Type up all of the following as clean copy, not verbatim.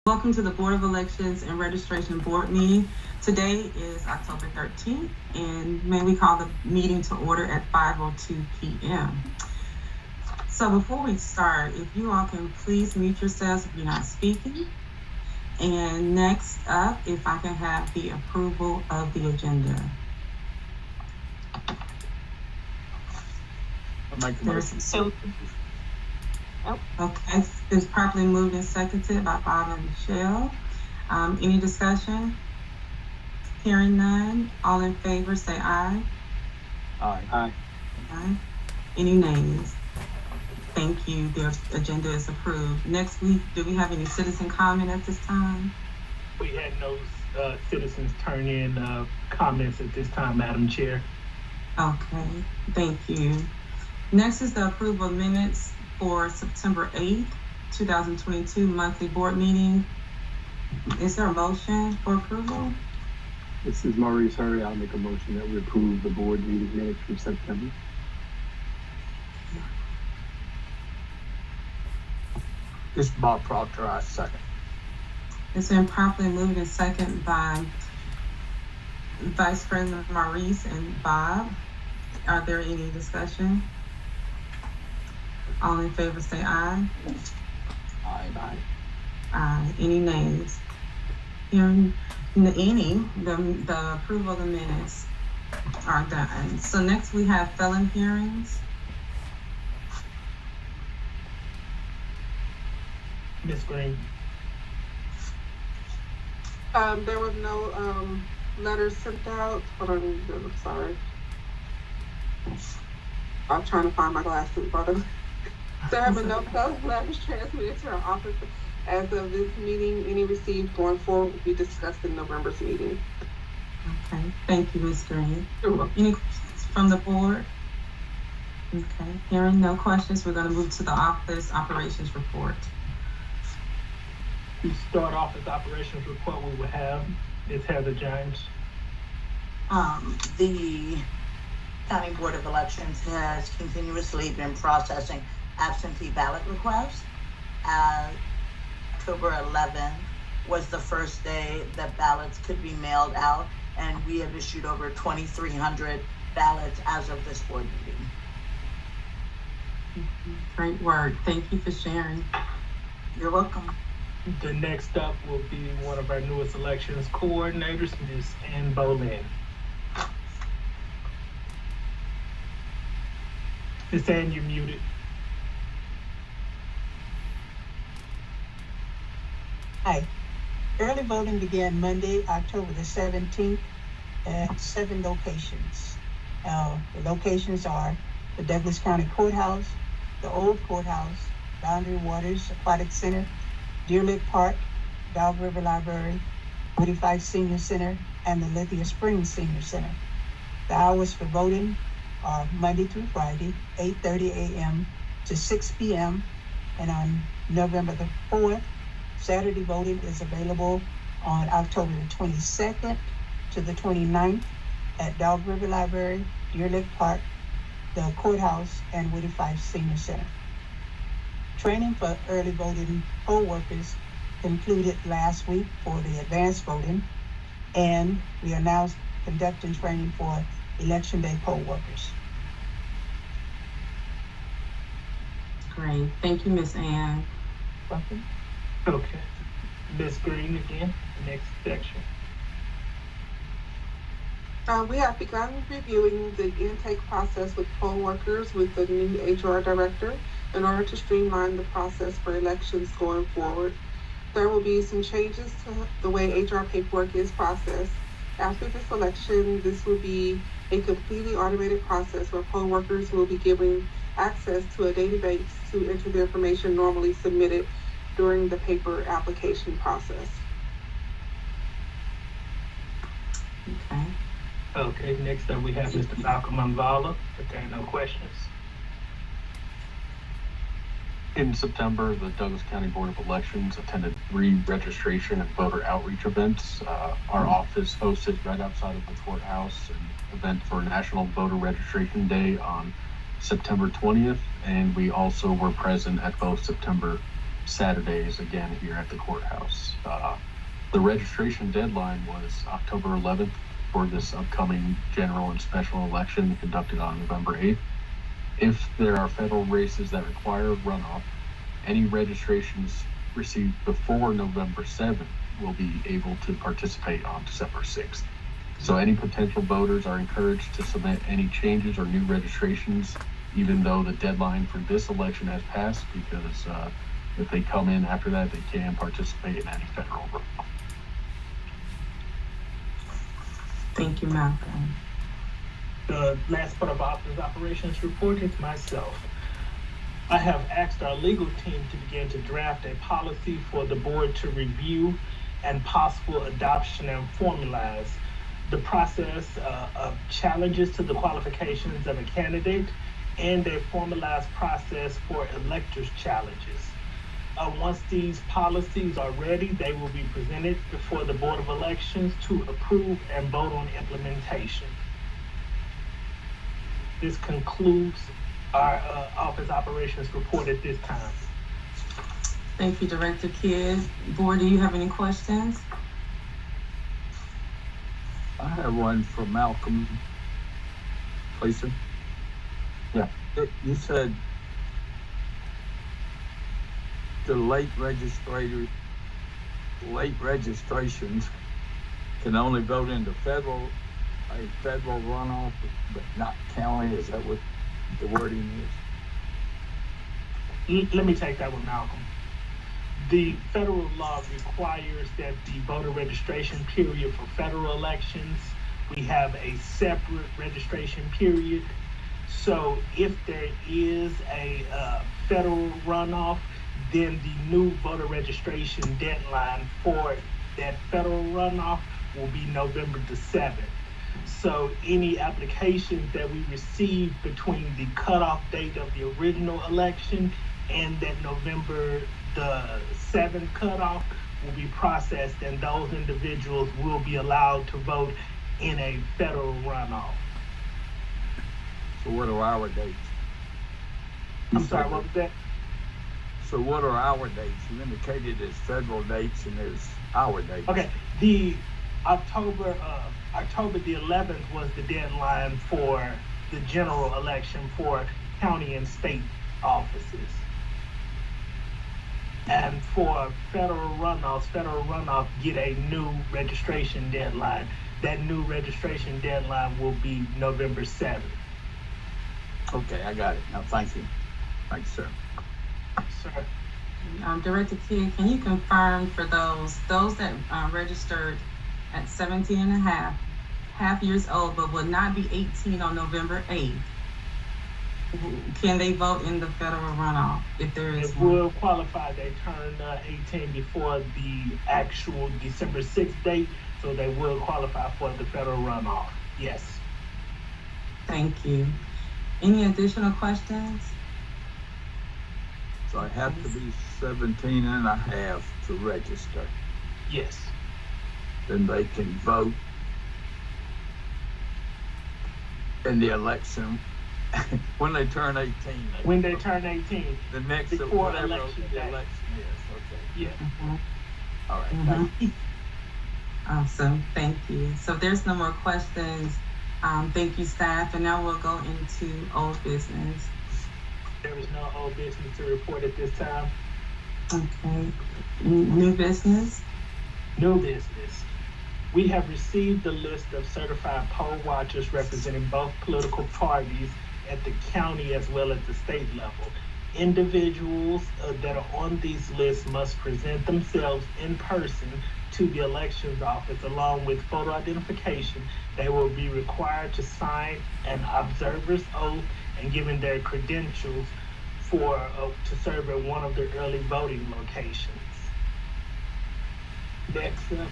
Welcome to the Board of Elections and Registration Board meeting. Today is October 13th, and may we call the meeting to order at 5:02 p.m. So before we start, if you all can please mute yourselves if you're not speaking. And next up, if I can have the approval of the agenda. I'd like to motion. Okay, it's properly moved and seconded by Bob and Michelle. Any discussion? Hearing none, all in favor say aye. Aye. Aye. Aye. Any nays? Thank you, the agenda is approved. Next week, do we have any citizen comment at this time? We had no citizens turn in comments at this time, Madam Chair. Okay, thank you. Next is the approval of minutes for September 8th, 2022 monthly board meeting. Is there a motion for approval? This is Maurice Hurry. I'll make a motion that we approve the board meeting minutes from September. This is Bob Proctor, I second. It's been properly moved and seconded by Vice President Maurice and Bob. Are there any discussion? All in favor say aye. Aye. Aye. Aye. Any nays? Hearing any, the approval of the minutes are done. So next we have felon hearings. Ms. Green. There was no letters sent out. Hold on, I'm sorry. I'm trying to find my glasses, brother. There have been no letters transmitted to our office as of this meeting. Any received going forward will be discussed in November's meeting. Okay, thank you, Ms. Green. You're welcome. Any questions from the board? Okay, hearing no questions, we're going to move to the office operations report. To start off with the operations report, we will have Ms. Heather James. The County Board of Elections has continuously been processing absentee ballot requests. October 11th was the first day that ballots could be mailed out, and we have issued over 2,300 ballots as of this board meeting. Great work. Thank you for sharing. You're welcome. The next up will be one of our newest elections coordinators, Ms. Ann Bolin. Ms. Ann, you're muted. Hi. Early voting began Monday, October the 17th at 7 locations. The locations are the Douglas County Courthouse, the Old Courthouse, Boundary Waters Aquatic Center, Deer Lick Park, Dog River Library, Woody Fife Senior Center, and the Lithia Springs Senior Center. The hours for voting are Monday through Friday, 8:30 a.m. to 6 p.m. And on November the 4th, Saturday voting is available on October the 22nd to the 29th at Dog River Library, Deer Lick Park, the Courthouse, and Woody Fife Senior Center. Training for early voting poll workers concluded last week for the advanced voting, and we are now conducting training for Election Day poll workers. Great. Thank you, Ms. Ann. Welcome. Okay. Ms. Green again, next section. We have begun reviewing the intake process with poll workers with the new HR director in order to streamline the process for elections going forward. There will be some changes to the way HR paperwork is processed. After this election, this will be a completely automated process where poll workers will be given access to a database to enter the information normally submitted during the paper application process. Okay. Okay, next up we have Mr. Malcolm Mambala. If there are no questions. In September, the Douglas County Board of Elections attended 3 registration and voter outreach events. Our office hosted right outside of the courthouse an event for National Voter Registration Day on September 20th, and we also were present at both September Saturdays again here at the courthouse. The registration deadline was October 11th for this upcoming general and special election conducted on November 8th. If there are federal races that require runoff, any registrations received before November 7th will be able to participate on December 6th. So any potential voters are encouraged to submit any changes or new registrations, even though the deadline for this election has passed, because if they come in after that, they can participate in any federal runoff. Thank you, Malcolm. The last part of office operations report is myself. I have asked our legal team to begin to draft a policy for the board to review and possible adoption and formalize the process of challenges to the qualifications of a candidate and a formalized process for electors' challenges. Once these policies are ready, they will be presented before the Board of Elections to approve and vote on implementation. This concludes our office operations report at this time. Thank you, Director Kidd. Board, do you have any questions? I have one for Malcolm. Lisa? Yeah. You said the late registrations can only vote in a federal runoff, but not county. Is that what the wording is? Let me take that one, Malcolm. The federal law requires that the voter registration period for federal elections, we have a separate registration period. So if there is a federal runoff, then the new voter registration deadline for that federal runoff will be November the 7th. So any applications that we receive between the cutoff date of the original election and that November the 7th cutoff will be processed, and those individuals will be allowed to vote in a federal runoff. So what are our dates? I'm sorry, what was that? So what are our dates? You indicated there's federal dates and there's our dates. Okay, the October the 11th was the deadline for the general election for county and state offices. And for federal runoffs get a new registration deadline. That new registration deadline will be November 7th. Okay, I got it. Now, thank you. Thanks, sir. Sir. Director Kidd, can you confirm for those that registered at 17 and a half years old, but will not be 18 on November 8th, can they vote in the federal runoff if there is It one? will qualify. They turn 18 before the actual December 6th date, so they will qualify for the federal runoff. Yes. Thank you. Any additional questions? So I have to be 17 and a half to register. Yes. Then they can vote in the election when they turn 18. When they turn 18. The next before whatever election the day. election is. Okay. Yeah. Mm-hmm. All right. Mm-hmm. Thank you. Awesome, thank you. So if there's no more questions, thank you, staff, and now we'll go into old business. There is no old business to report at this time. Okay, new business? New business. We have received the list of certified poll watchers representing both political parties at the county as well as the state level. Individuals that are on these lists must present themselves in person to the elections office along with photo identification. They will be required to sign an observer's oath and given their credentials to serve at one of their early voting locations. Next up,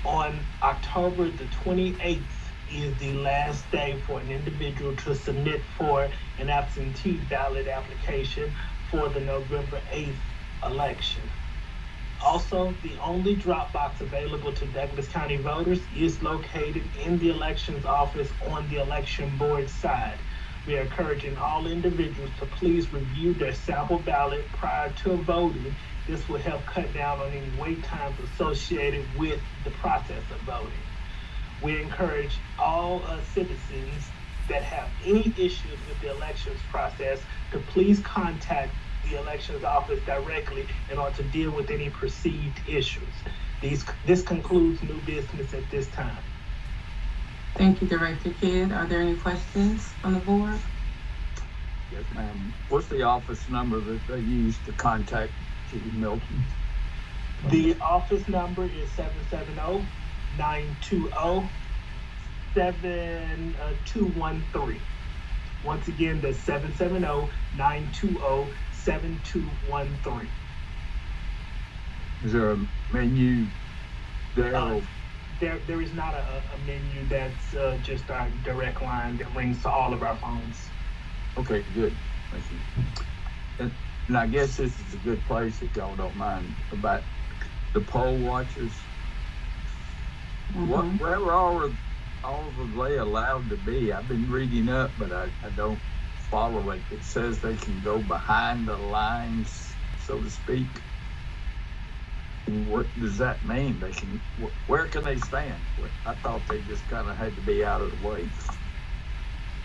on October the 28th is the last day for an individual to submit for an absentee ballot application for the November 8th election. Also, the only drop box available to Douglas County voters is located in the elections office on the election board side. We are encouraging all individuals to please review their sample ballot prior to voting. This will help cut down on any wait times associated with the process of voting. We encourage all citizens that have any issues with the elections process to please contact the elections office directly in order to deal with any perceived issues. This concludes new business at this time. Thank you, Director Kidd. Are there any questions from the board? Yes, ma'am. What's the office number that they use to contact Judy Milton? The office number is 770-920-7213. Once again, that's 770-920-7213. Is there a menu there? There is not a menu. That's just our direct line that rings to all of our phones. Okay, good. Thank you. And I guess this is a good place, if y'all don't mind, about the poll watchers. Where are all they allowed to be? I've been reading up, but I don't follow it. It says they can go behind the lines, so to speak. What does that mean? They can. Where can they stand? I thought they just kind of had to be out of the way,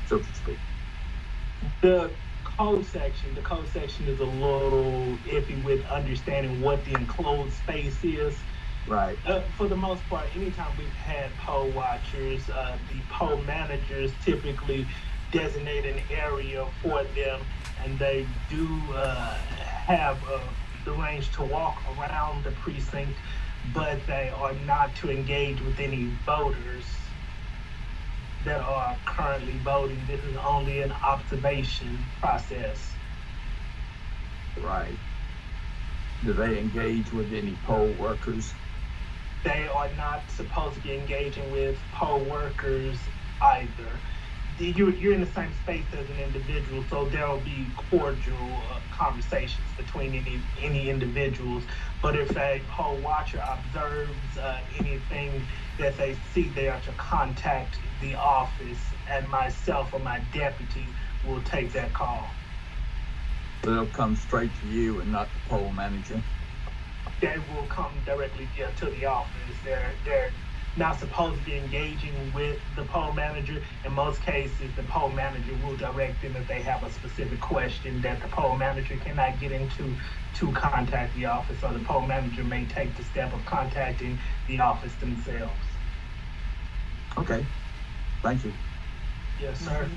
so to speak. The code section is a little iffy with understanding what the enclosed space is. Right. For the most part, anytime we've had poll watchers, the poll managers typically designate an area for them, and they do have the range to walk around the precinct, but they are not to engage with any voters that are currently voting. This is only an observation process. Right. Do they engage with any poll workers? They are not supposed to be engaging with poll workers either. You're in the same space as an individual, so there will be cordial conversations between any individuals. But if a poll watcher observes anything that they see, they are to contact the office, and myself or my deputy will take that call. So they'll come straight to you and not the poll manager? They will come directly to the office. They're not supposed to be engaging with the poll manager. In most cases, the poll manager will direct them if they have a specific question that the poll manager cannot get into to contact the office, or the poll manager may take the step of contacting the office themselves. Okay, thank you. Yes, sir.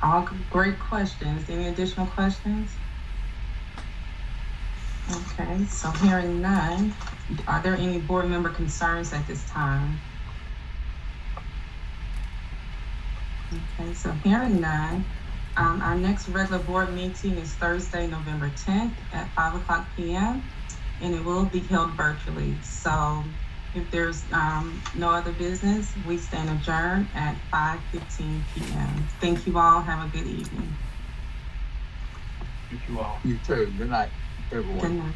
All great questions. Any additional questions? Okay, so hearing none, are there any board member concerns at this time? Okay, so hearing none, our next regular board meeting is Thursday, November 10th at 5:00 p.m. and it will be held virtually. So if there's no other business, we stand adjourned at 5:15 p.m. Thank you all. Have a good evening. Thank you all. You too. Good night, everyone. Good night.